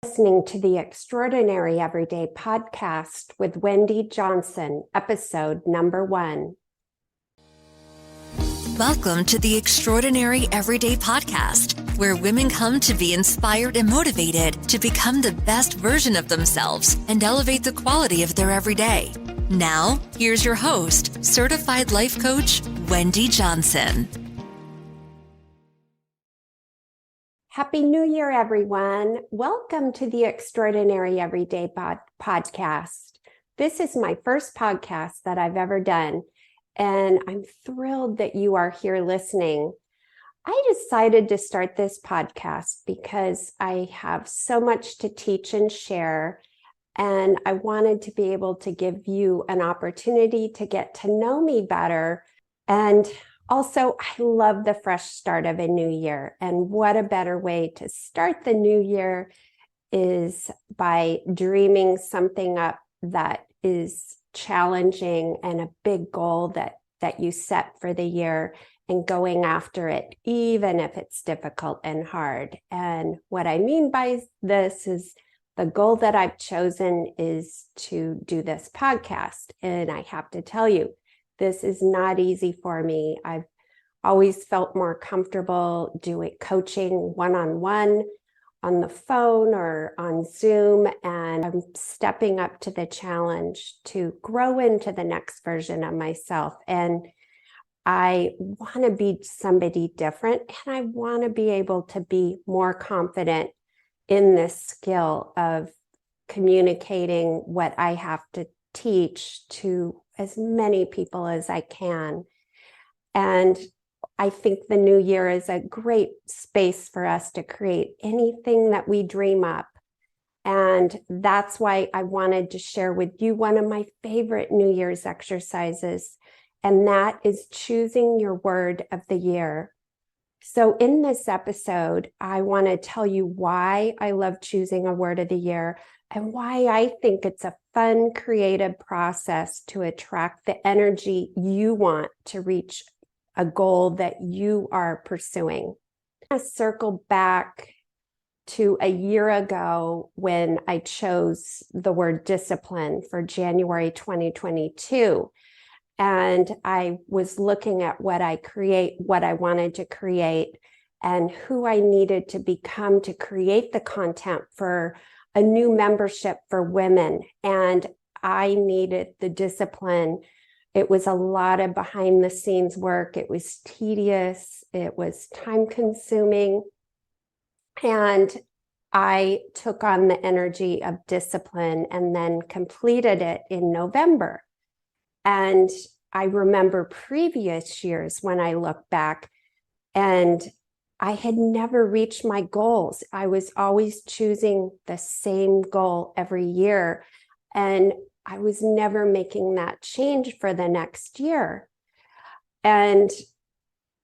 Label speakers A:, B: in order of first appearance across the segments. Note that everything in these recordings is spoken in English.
A: Listening to the Extraordinary Everyday Podcast with Wendy Johnson, episode number 1.
B: Welcome to the Extraordinary Everyday Podcast, where women come to be inspired and motivated to become the best version of themselves and elevate the quality of their everyday. Now, here's your host, certified life coach, Wendy Johnson.
A: Happy New Year, everyone. Welcome to the Extraordinary Everyday Podcast. This is my first podcast that I've ever done, and I'm thrilled that you are here listening. I decided to start this podcast because I have so much to teach and share, and I wanted to be able to give you an opportunity to get to know me better. And also, I love the fresh start of a new year. And what a better way to start the new year is by dreaming something up that is challenging and a big goal that you set for the year and going after it, even if it's difficult and hard. And what I mean by this is the goal that I've chosen is to do this podcast. And I have to tell you, this is not easy for me. I've always felt more comfortable doing coaching one-on-one on the phone or on Zoom, and I'm stepping up to the challenge to grow into the next version of myself. And I want to be somebody different, and I want to be able to be more confident in this skill of communicating what I have to teach to as many people as I can. And I think the new year is a great space for us to create anything that we dream up. And that's why I wanted to share with you one of my favorite New Year's exercises, and that is choosing your word of the year. So in this episode, I want to tell you why I love choosing a word of the year and why I think it's a fun, creative process to attract the energy you want to reach a goal that you are pursuing. I circle back to a year ago when I chose the word discipline for January 2022. And I was looking at what I wanted to create, and who I needed to become to create the content for a new membership for women. And I needed the discipline. It was a lot of behind the scenes work. It was tedious. It was time consuming. And I took on the energy of discipline and then completed it in November. And I remember previous years when I look back, and I had never reached my goals. I was always choosing the same goal every year, and I was never making that change for the next year. And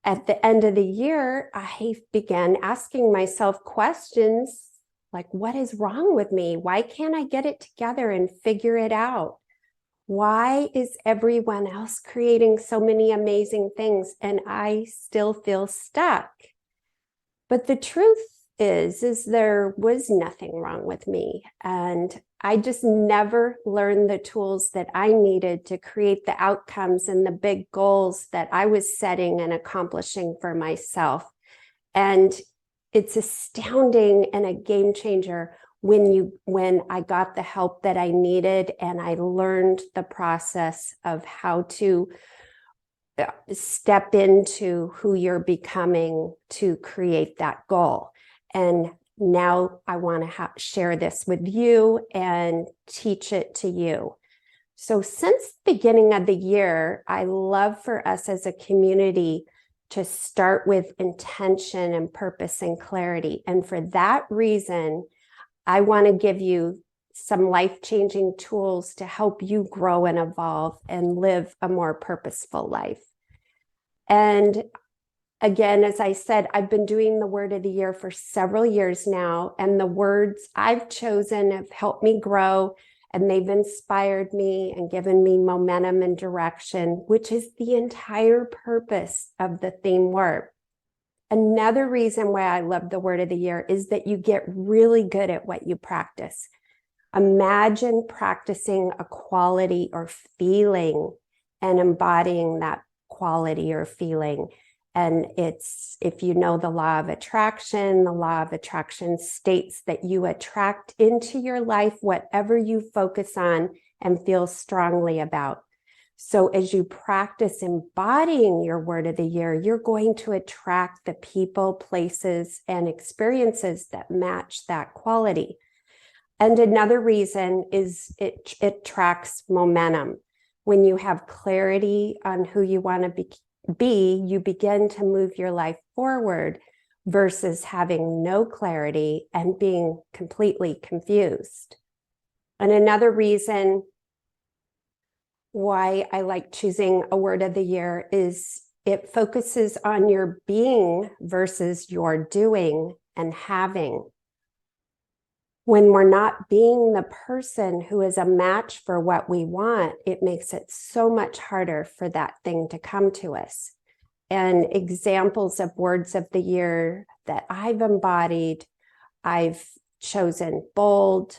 A: at the end of the year, I began asking myself questions like, what is wrong with me? Why can't I get it together and figure it out? Why is everyone else creating so many amazing things and I still feel stuck? But the truth is there was nothing wrong with me. And I just never learned the tools that I needed to create the outcomes and the big goals that I was setting and accomplishing for myself. And it's astounding and a game changer when I got the help that I needed and I learned the process of how to step into who you're becoming to create that goal. And now I want to share this with you and teach it to you. So since the beginning of the year, I love for us as a community to start with intention and purpose and clarity. And for that reason, I want to give you some life-changing tools to help you grow and evolve and live a more purposeful life. And again, as I said, I've been doing the word of the year for several years now, and the words I've chosen have helped me grow, and they've inspired me and given me momentum and direction, which is the entire purpose of the theme word. Another reason why I love the word of the year is that you get really good at what you practice. Imagine practicing a quality or feeling and embodying that quality or feeling. And it's, if you know the law of attraction states that you attract into your life whatever you focus on and feel strongly about. So as you practice embodying your word of the year, you're going to attract the people, places, and experiences that match that quality. And another reason is it attracts momentum. When you have clarity on who you want to be, you begin to move your life forward versus having no clarity and being completely confused. And another reason why I like choosing a word of the year is it focuses on your being versus your doing and having. When we're not being the person who is a match for what we want, it makes it so much harder for that thing to come to us. And examples of words of the year that I've embodied, I've chosen bold,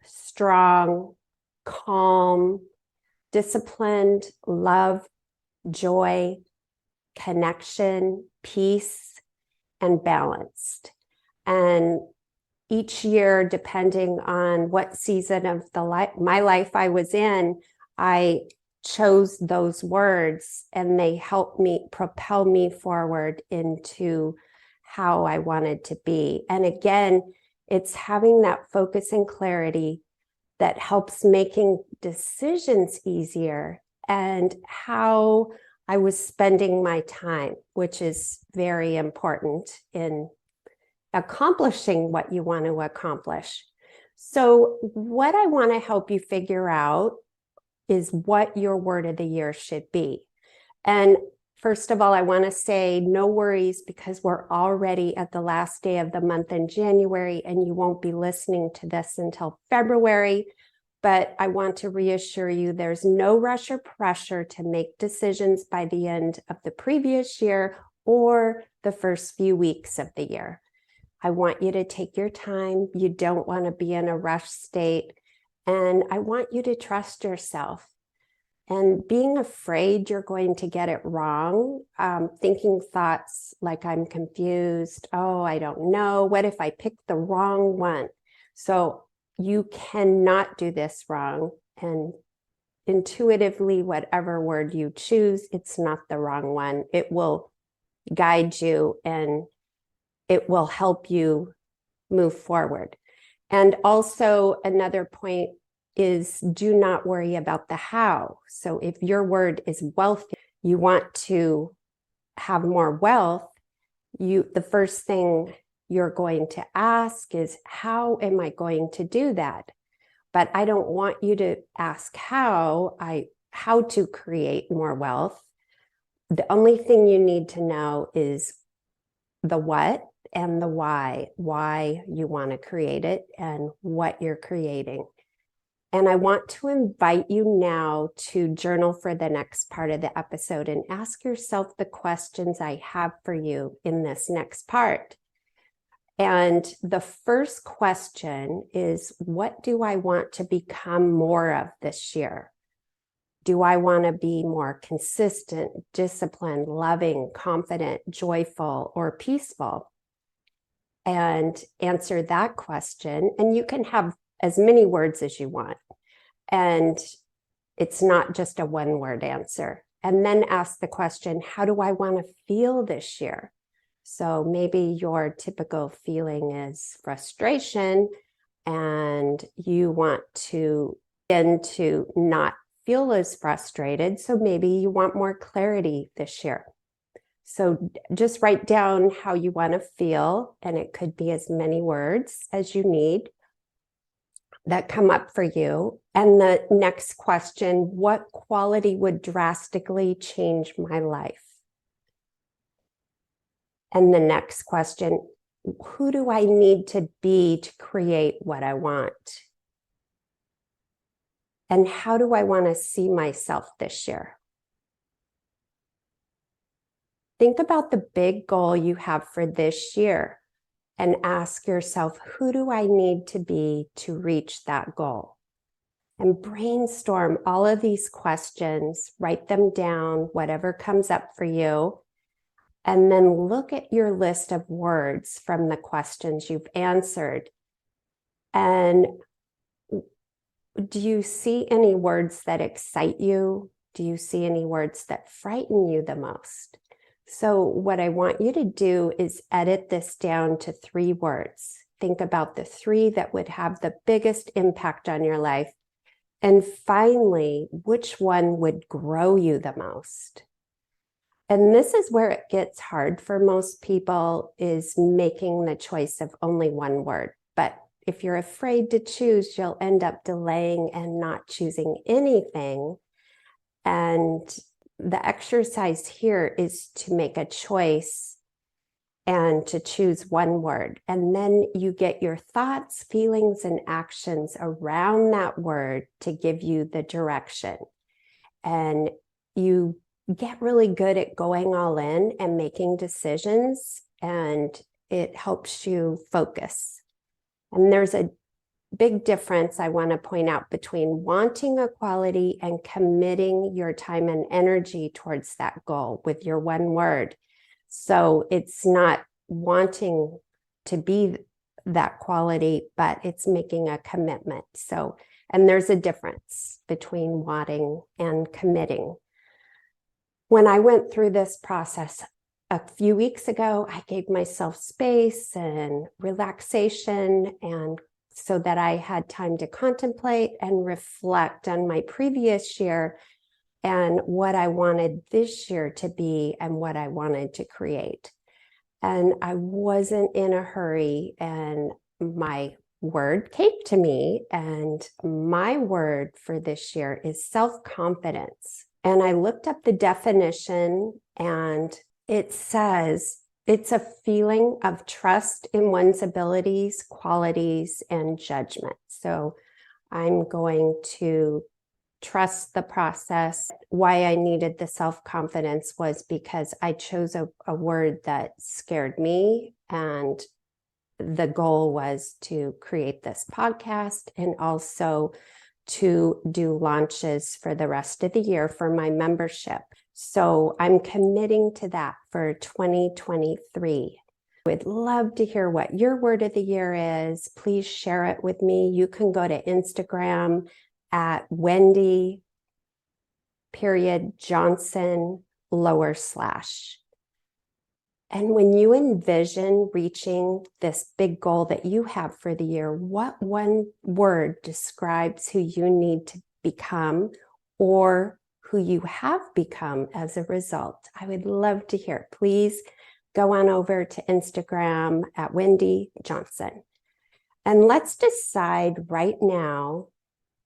A: strong, calm, disciplined, love, joy, connection, peace, and balanced. And each year, depending on what season of my life I was in, I chose those words and they helped me propel me forward into how I wanted to be. And again, it's having that focus and clarity that helps making decisions easier and how I was spending my time, which is very important in accomplishing what you want to accomplish. So what I want to help you figure out is what your word of the year should be. And first of all, I want to say no worries because we're already at the last day of the month in January and you won't be listening to this until February. But I want to reassure you there's no rush or pressure to make decisions by the end of the previous year or the first few weeks of the year. I want you to take your time. You don't want to be in a rush state. And I want you to trust yourself. And being afraid you're going to get it wrong, thinking thoughts like I'm confused, oh, I don't know, what if I pick the wrong one? So you cannot do this wrong. And intuitively, whatever word you choose, it's not the wrong one. It will guide you and it will help you move forward. And also another point is do not worry about the how. So if your word is wealthy, you want to have more wealth, the first thing you're going to ask is, how am I going to do that? But I don't want you to ask how to create more wealth. The only thing you need to know is the what and the why you want to create it and what you're creating. And I want to invite you now to journal for the next part of the episode and ask yourself the questions I have for you in this next part. And the first question is, what do I want to become more of this year? Do I want to be more consistent, disciplined, loving, confident, joyful, or peaceful? And answer that question. And you can have as many words as you want. And it's not just a one-word answer. And then ask the question, how do I want to feel this year? So maybe your typical feeling is frustration and you want to begin to not feel as frustrated. So maybe you want more clarity this year. So just write down how you want to feel, and it could be as many words as you need that come up for you. And the next question, what quality would drastically change my life? And the next question, who do I need to be to create what I want? And how do I want to see myself this year? Think about the big goal you have for this year and ask yourself, who do I need to be to reach that goal? And brainstorm all of these questions, write them down, whatever comes up for you, and then look at your list of words from the questions you've answered. And do you see any words that excite you? Do you see any words that frighten you the most? So what I want you to do is edit this down to 3 words. Think about the 3 that would have the biggest impact on your life. And finally, which one would grow you the most? And this is where it gets hard for most people, is making the choice of only one word. But if you're afraid to choose, you'll end up delaying and not choosing anything. And the exercise here is to make a choice and to choose one word. And then you get your thoughts, feelings, and actions around that word to give you the direction. And you get really good at going all in and making decisions, and it helps you focus. And there's a big difference I want to point out between wanting a quality and committing your time and energy towards that goal with your one word. So it's not wanting to be that quality, but it's making a commitment. So, and there's a difference between wanting and committing. When I went through this process a few weeks ago, I gave myself space and relaxation, and so that I had time to contemplate and reflect on my previous year and what I wanted this year to be and what I wanted to create. And I wasn't in a hurry, and my word came to me, and my word for this year is self-confidence. And I looked up the definition, and it says it's a feeling of trust in one's abilities, qualities, and judgment. So I'm going to trust the process. Why I needed the self-confidence was because I chose a word that scared me, and the goal was to create this podcast and also to do launches for the rest of the year for my membership. So I'm committing to that for 2023. I would love to hear what your word of the year is. Please share it with me. You can go to Instagram at Wendy Johnson /. And when you envision reaching this big goal that you have for the year, what one word describes who you need to become or who you have become as a result? I would love to hear. Please go on over to Instagram at Wendy Johnson. And let's decide right now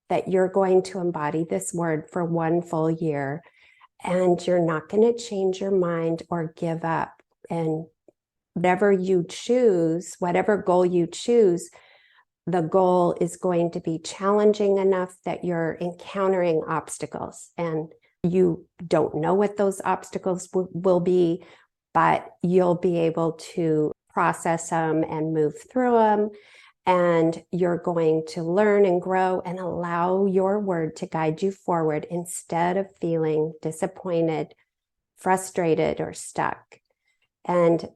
A: that you're going to embody this word for one full year, and you're not going to change your mind or give up. And whatever you choose, whatever goal you choose, the goal is going to be challenging enough that you're encountering obstacles, and you don't know what those obstacles will be, but you'll be able to process them and move through them. And you're going to learn and grow and allow your word to guide you forward instead of feeling disappointed, frustrated, or stuck. And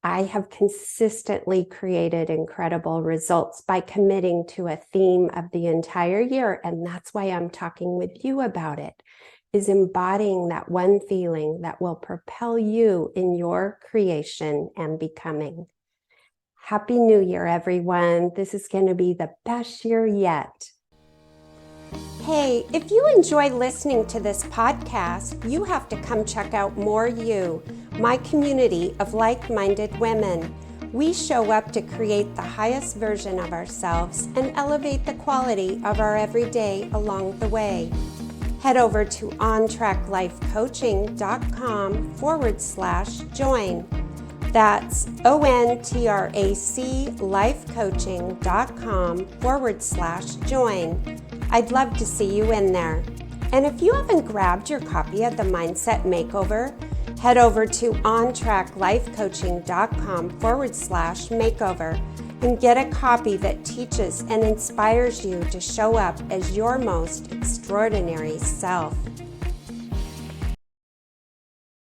A: I have consistently created incredible results by committing to a theme of the entire year. And that's why I'm talking with you about it, is embodying that one feeling that will propel you in your creation and becoming. Happy New Year, everyone. This is going to be the best year yet. Hey, if you enjoy listening to this podcast, you have to come check out More You, my community of like-minded women. We show up to create the highest version of ourselves and elevate the quality of our everyday along the way. Head over to ontraclifecoaching.com/join. That's ontraclifecoaching.com/join. I'd love to see you in there. And if you haven't grabbed your copy of the Mindset Makeover, Head over to ontracklifecoaching.com/makeover and get a copy that teaches and inspires you to show up as your most extraordinary self.